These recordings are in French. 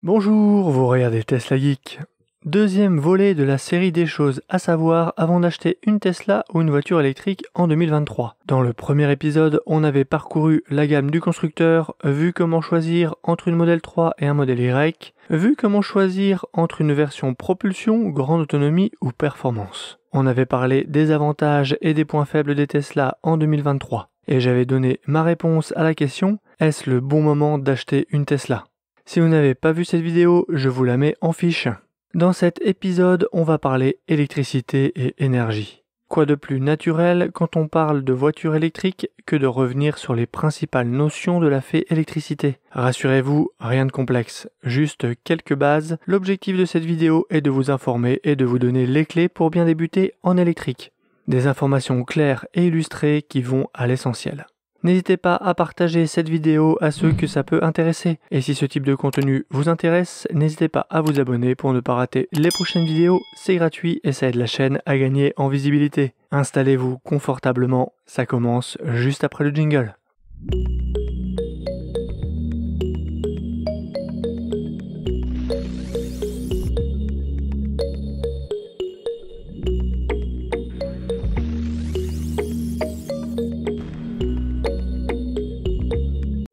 Bonjour, vous regardez Tesla Geek. Deuxième volet de la série des choses à savoir avant d'acheter une Tesla ou une voiture électrique en 2023. Dans le premier épisode, on avait parcouru la gamme du constructeur, vu comment choisir entre une Model 3 et un modèle Y, vu comment choisir entre une version propulsion, grande autonomie ou performance. On avait parlé des avantages et des points faibles des Tesla en 2023. Et j'avais donné ma réponse à la question, est-ce le bon moment d'acheter une Tesla ? Si vous n'avez pas vu cette vidéo, je vous la mets en fiche. Dans cet épisode, on va parler électricité et énergie. Quoi de plus naturel quand on parle de voiture électrique que de revenir sur les principales notions de la fée électricité. Rassurez-vous, rien de complexe, juste quelques bases. L'objectif de cette vidéo est de vous informer et de vous donner les clés pour bien débuter en électrique. Des informations claires et illustrées qui vont à l'essentiel. N'hésitez pas à partager cette vidéo à ceux que ça peut intéresser. Et si ce type de contenu vous intéresse, n'hésitez pas à vous abonner pour ne pas rater les prochaines vidéos. C'est gratuit et ça aide la chaîne à gagner en visibilité. Installez-vous confortablement, ça commence juste après le jingle.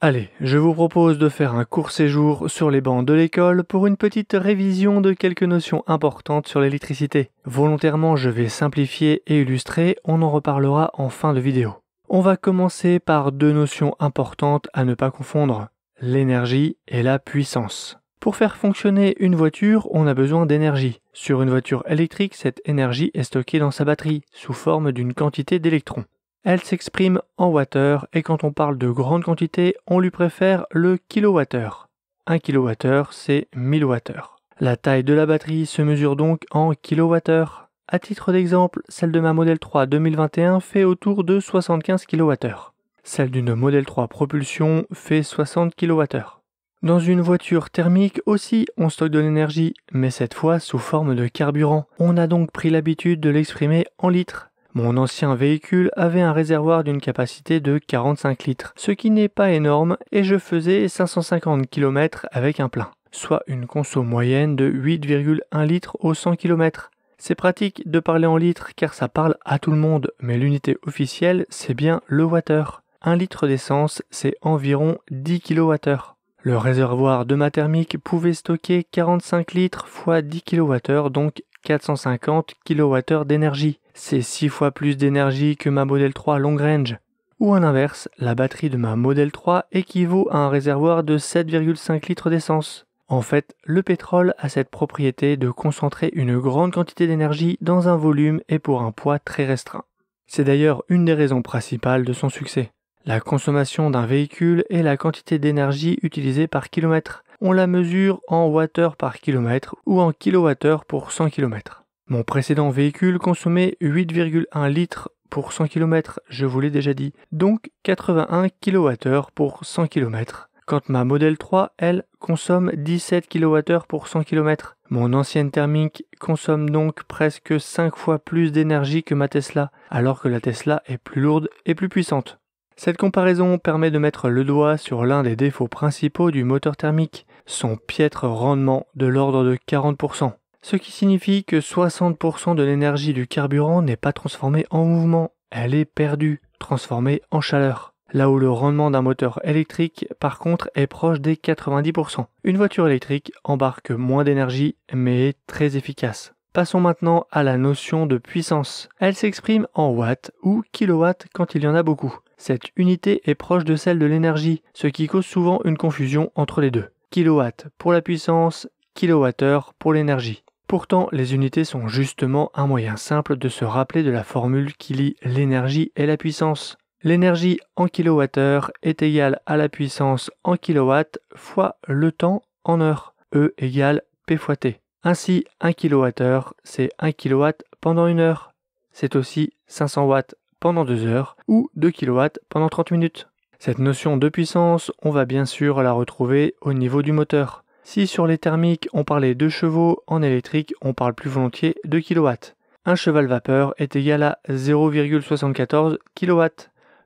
Allez, je vous propose de faire un court séjour sur les bancs de l'école pour une petite révision de quelques notions importantes sur l'électricité. Volontairement, je vais simplifier et illustrer, on en reparlera en fin de vidéo. On va commencer par deux notions importantes à ne pas confondre, l'énergie et la puissance. Pour faire fonctionner une voiture, on a besoin d'énergie. Sur une voiture électrique, cette énergie est stockée dans sa batterie, sous forme d'une quantité d'électrons. Elle s'exprime en wattheures et quand on parle de grande quantité, on lui préfère le kilowattheure. 1 kilowattheure, c'est 1000 wattheures. La taille de la batterie se mesure donc en kilowattheures. À titre d'exemple, celle de ma Model 3 2021 fait autour de 75 kilowattheures. Celle d'une Model 3 propulsion fait 60 kilowattheures. Dans une voiture thermique aussi, on stocke de l'énergie, mais cette fois sous forme de carburant. On a donc pris l'habitude de l'exprimer en litres. Mon ancien véhicule avait un réservoir d'une capacité de 45 litres, ce qui n'est pas énorme et je faisais 550 km avec un plein, soit une conso moyenne de 8,1 litres au 100 km. C'est pratique de parler en litres car ça parle à tout le monde, mais l'unité officielle c'est bien le wattheure. 1 litre d'essence c'est environ 10 kWh. Le réservoir de ma thermique pouvait stocker 45 litres x 10 kWh, donc 450 kWh d'énergie. C'est 6 fois plus d'énergie que ma Model 3 long range. Ou à l'inverse, la batterie de ma Model 3 équivaut à un réservoir de 7,5 litres d'essence. En fait, le pétrole a cette propriété de concentrer une grande quantité d'énergie dans un volume et pour un poids très restreint. C'est d'ailleurs une des raisons principales de son succès. La consommation d'un véhicule est la quantité d'énergie utilisée par kilomètre. On la mesure en wattheures par kilomètre ou en kilowattheures pour 100 km. Mon précédent véhicule consommait 8,1 litres pour 100 km, je vous l'ai déjà dit, donc 81 kWh pour 100 km. Quand ma Model 3, elle, consomme 17 kWh pour 100 km. Mon ancienne thermique consomme donc presque 5 fois plus d'énergie que ma Tesla, alors que la Tesla est plus lourde et plus puissante. Cette comparaison permet de mettre le doigt sur l'un des défauts principaux du moteur thermique, son piètre rendement de l'ordre de 40%. Ce qui signifie que 60% de l'énergie du carburant n'est pas transformée en mouvement, elle est perdue, transformée en chaleur. Là où le rendement d'un moteur électrique, par contre, est proche des 90%. Une voiture électrique embarque moins d'énergie, mais est très efficace. Passons maintenant à la notion de puissance. Elle s'exprime en watts ou kilowatts quand il y en a beaucoup. Cette unité est proche de celle de l'énergie, ce qui cause souvent une confusion entre les deux. Kilowatt pour la puissance, kilowattheure pour l'énergie. Pourtant, les unités sont justement un moyen simple de se rappeler de la formule qui lie l'énergie et la puissance. L'énergie en kilowattheure est égale à la puissance en kilowatts fois le temps en heure. E égale P fois T. Ainsi, 1 kWh, c'est 1 kW pendant 1 heure. C'est aussi 500 watts pendant 2 heures ou 2 kW pendant 30 minutes. Cette notion de puissance, on va bien sûr la retrouver au niveau du moteur. Si sur les thermiques on parlait de chevaux, en électrique on parle plus volontiers de kilowatts. Un cheval vapeur est égal à 0,74 kW.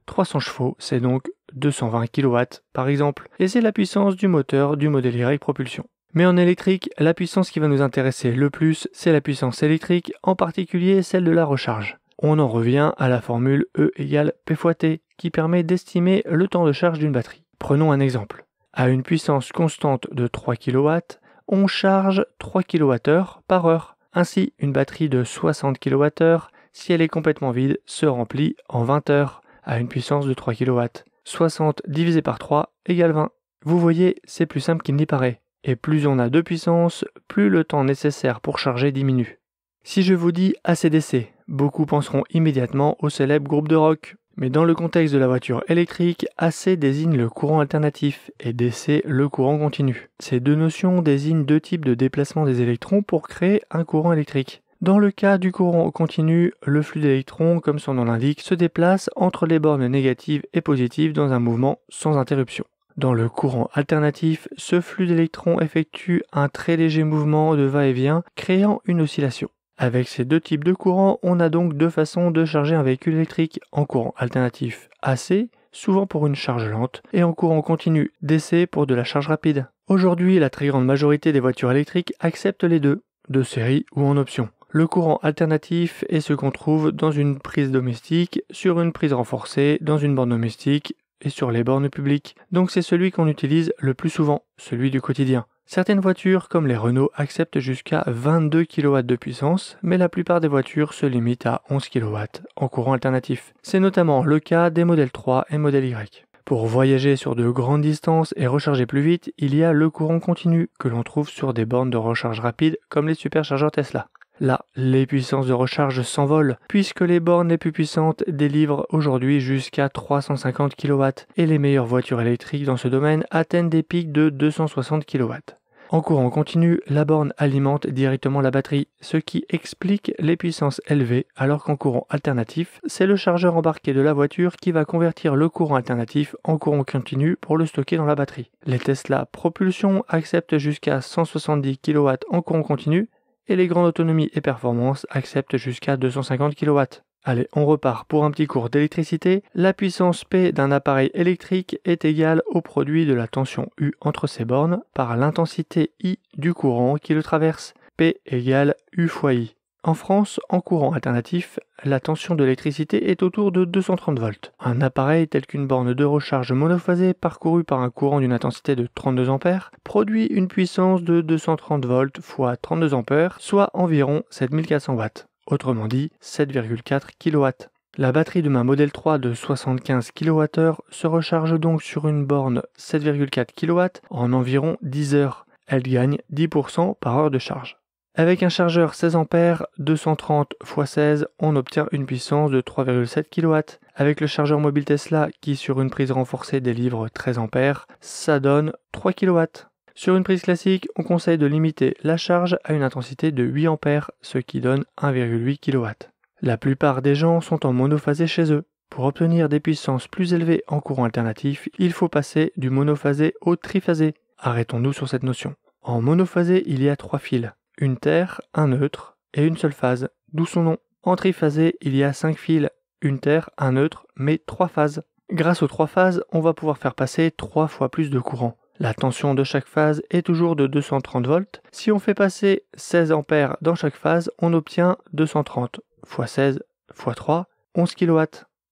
300 chevaux, c'est donc 220 kW par exemple, et c'est la puissance du moteur du modèle Y propulsion. Mais en électrique, la puissance qui va nous intéresser le plus, c'est la puissance électrique, en particulier celle de la recharge. On en revient à la formule E égale P fois T, qui permet d'estimer le temps de charge d'une batterie. Prenons un exemple. À une puissance constante de 3 kW, on charge 3 kWh par heure. Ainsi, une batterie de 60 kWh, si elle est complètement vide, se remplit en 20 heures à une puissance de 3 kW. 60 divisé par 3 égale 20. Vous voyez, c'est plus simple qu'il n'y paraît. Et plus on a de puissance, plus le temps nécessaire pour charger diminue. Si je vous dis AC/DC, beaucoup penseront immédiatement au célèbre groupe de rock. Mais dans le contexte de la voiture électrique, AC désigne le courant alternatif et DC le courant continu. Ces deux notions désignent deux types de déplacement des électrons pour créer un courant électrique. Dans le cas du courant continu, le flux d'électrons, comme son nom l'indique, se déplace entre les bornes négatives et positives dans un mouvement sans interruption. Dans le courant alternatif, ce flux d'électrons effectue un très léger mouvement de va-et-vient, créant une oscillation. Avec ces deux types de courants, on a donc deux façons de charger un véhicule électrique, en courant alternatif AC, souvent pour une charge lente, et en courant continu DC pour de la charge rapide. Aujourd'hui, la très grande majorité des voitures électriques acceptent les deux, de série ou en option. Le courant alternatif est ce qu'on trouve dans une prise domestique, sur une prise renforcée, dans une borne domestique et sur les bornes publiques. Donc c'est celui qu'on utilise le plus souvent, celui du quotidien. Certaines voitures, comme les Renault, acceptent jusqu'à 22 kW de puissance, mais la plupart des voitures se limitent à 11 kW en courant alternatif. C'est notamment le cas des modèles 3 et modèle Y. Pour voyager sur de grandes distances et recharger plus vite, il y a le courant continu que l'on trouve sur des bornes de recharge rapide comme les superchargeurs Tesla. Là, les puissances de recharge s'envolent, puisque les bornes les plus puissantes délivrent aujourd'hui jusqu'à 350 kW, et les meilleures voitures électriques dans ce domaine atteignent des pics de 260 kW. En courant continu, la borne alimente directement la batterie, ce qui explique les puissances élevées, alors qu'en courant alternatif, c'est le chargeur embarqué de la voiture qui va convertir le courant alternatif en courant continu pour le stocker dans la batterie. Les Tesla Propulsion acceptent jusqu'à 170 kW en courant continu, et les grandes autonomies et performances acceptent jusqu'à 250 kW. Allez, on repart pour un petit cours d'électricité. La puissance P d'un appareil électrique est égale au produit de la tension U entre ses bornes par l'intensité I du courant qui le traverse. P égale U fois I. En France, en courant alternatif, la tension de l'électricité est autour de 230 volts. Un appareil tel qu'une borne de recharge monophasée parcourue par un courant d'une intensité de 32 ampères produit une puissance de 230 volts fois 32 ampères, soit environ 7400 watts. Autrement dit, 7,4 kW. La batterie de ma Model 3 de 75 kWh se recharge donc sur une borne 7,4 kW en environ 10 heures. Elle gagne 10% par heure de charge. Avec un chargeur 16 A 230 x 16, on obtient une puissance de 3,7 kW. Avec le chargeur mobile Tesla qui sur une prise renforcée délivre 13 A, ça donne 3 kW. Sur une prise classique, on conseille de limiter la charge à une intensité de 8 A, ce qui donne 1,8 kW. La plupart des gens sont en monophasé chez eux. Pour obtenir des puissances plus élevées en courant alternatif, il faut passer du monophasé au triphasé. Arrêtons-nous sur cette notion. En monophasé, il y a 3 fils. Une terre, un neutre et une seule phase, d'où son nom. En triphasé, il y a 5 fils, une terre, un neutre, mais 3 phases. Grâce aux 3 phases, on va pouvoir faire passer 3 fois plus de courant. La tension de chaque phase est toujours de 230 volts. Si on fait passer 16 ampères dans chaque phase, on obtient 230 x 16 x 3, 11 kW.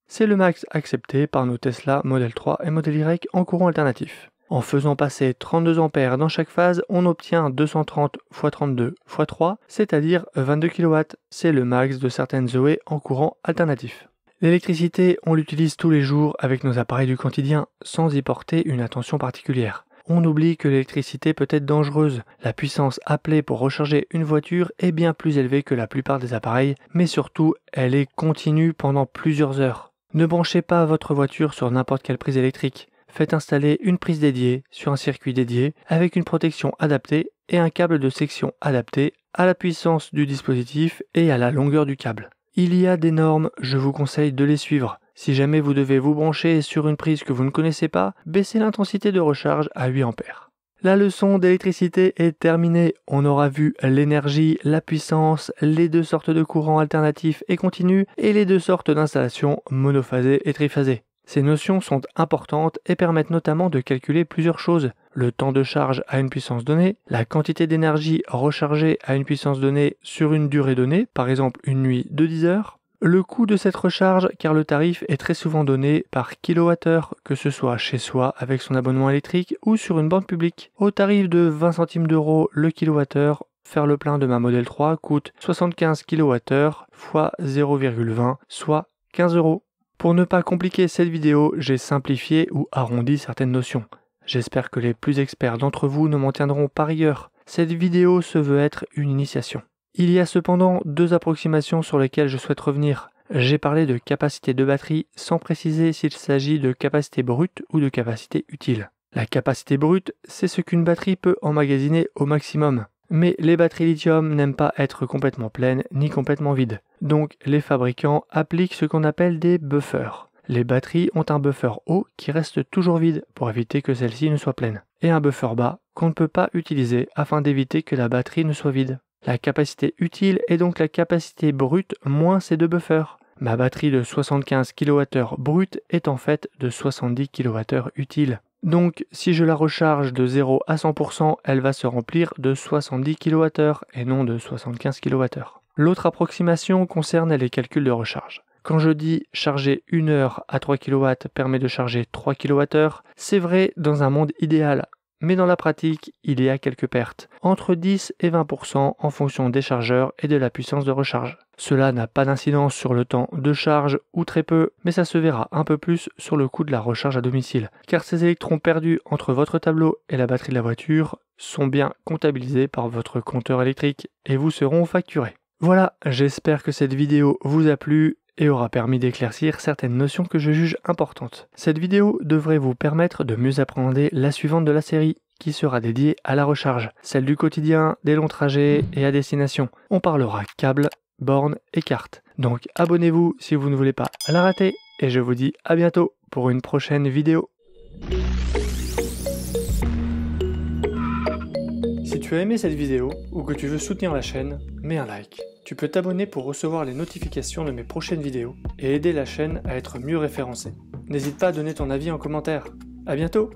C'est le max accepté par nos Tesla Model 3 et Model Y en courant alternatif. En faisant passer 32 ampères dans chaque phase, on obtient 230 x 32 x 3, c'est-à-dire 22 kW. C'est le max de certaines Zoé en courant alternatif. L'électricité, on l'utilise tous les jours avec nos appareils du quotidien, sans y porter une attention particulière. On oublie que l'électricité peut être dangereuse. La puissance appelée pour recharger une voiture est bien plus élevée que la plupart des appareils, mais surtout, elle est continue pendant plusieurs heures. Ne branchez pas votre voiture sur n'importe quelle prise électrique. Faites installer une prise dédiée sur un circuit dédié avec une protection adaptée et un câble de section adapté à la puissance du dispositif et à la longueur du câble. Il y a des normes, je vous conseille de les suivre. Si jamais vous devez vous brancher sur une prise que vous ne connaissez pas, baissez l'intensité de recharge à 8 A. La leçon d'électricité est terminée. On aura vu l'énergie, la puissance, les deux sortes de courants alternatifs et continus et les deux sortes d'installations monophasées et triphasées. Ces notions sont importantes et permettent notamment de calculer plusieurs choses. Le temps de charge à une puissance donnée, la quantité d'énergie rechargée à une puissance donnée sur une durée donnée, par exemple une nuit de 10 heures, le coût de cette recharge car le tarif est très souvent donné par kilowattheure, que ce soit chez soi avec son abonnement électrique ou sur une borne publique. Au tarif de 20 centimes d'euros le kilowattheure, faire le plein de ma Model 3 coûte 75 kWh fois 0,20 soit 15 euros. Pour ne pas compliquer cette vidéo, j'ai simplifié ou arrondi certaines notions. J'espère que les plus experts d'entre vous ne m'en tiendront par rigueur. Cette vidéo se veut être une initiation. Il y a cependant deux approximations sur lesquelles je souhaite revenir. J'ai parlé de capacité de batterie sans préciser s'il s'agit de capacité brute ou de capacité utile. La capacité brute, c'est ce qu'une batterie peut emmagasiner au maximum. Mais les batteries lithium n'aiment pas être complètement pleines ni complètement vides. Donc les fabricants appliquent ce qu'on appelle des buffers. Les batteries ont un buffer haut qui reste toujours vide pour éviter que celle-ci ne soit pleine. Et un buffer bas qu'on ne peut pas utiliser afin d'éviter que la batterie ne soit vide. La capacité utile est donc la capacité brute moins ces deux buffers. Ma batterie de 75 kWh brute est en fait de 70 kWh utile. Donc, si je la recharge de 0 à 100%, elle va se remplir de 70 kWh et non de 75 kWh. L'autre approximation concerne les calculs de recharge. Quand je dis charger 1 heure à 3 kW permet de charger 3 kWh, c'est vrai dans un monde idéal. Mais dans la pratique, il y a quelques pertes, entre 10 et 20% en fonction des chargeurs et de la puissance de recharge. Cela n'a pas d'incidence sur le temps de charge ou très peu, mais ça se verra un peu plus sur le coût de la recharge à domicile, car ces électrons perdus entre votre tableau et la batterie de la voiture sont bien comptabilisés par votre compteur électrique et vous seront facturés. Voilà, j'espère que cette vidéo vous a plu et aura permis d'éclaircir certaines notions que je juge importantes. Cette vidéo devrait vous permettre de mieux appréhender la suivante de la série, qui sera dédiée à la recharge, celle du quotidien, des longs trajets et à destination. On parlera câbles, bornes et cartes. Donc abonnez-vous si vous ne voulez pas la rater, et je vous dis à bientôt pour une prochaine vidéo. Si tu as aimé cette vidéo ou que tu veux soutenir la chaîne, mets un like. Tu peux t'abonner pour recevoir les notifications de mes prochaines vidéos et aider la chaîne à être mieux référencée. N'hésite pas à donner ton avis en commentaire. À bientôt!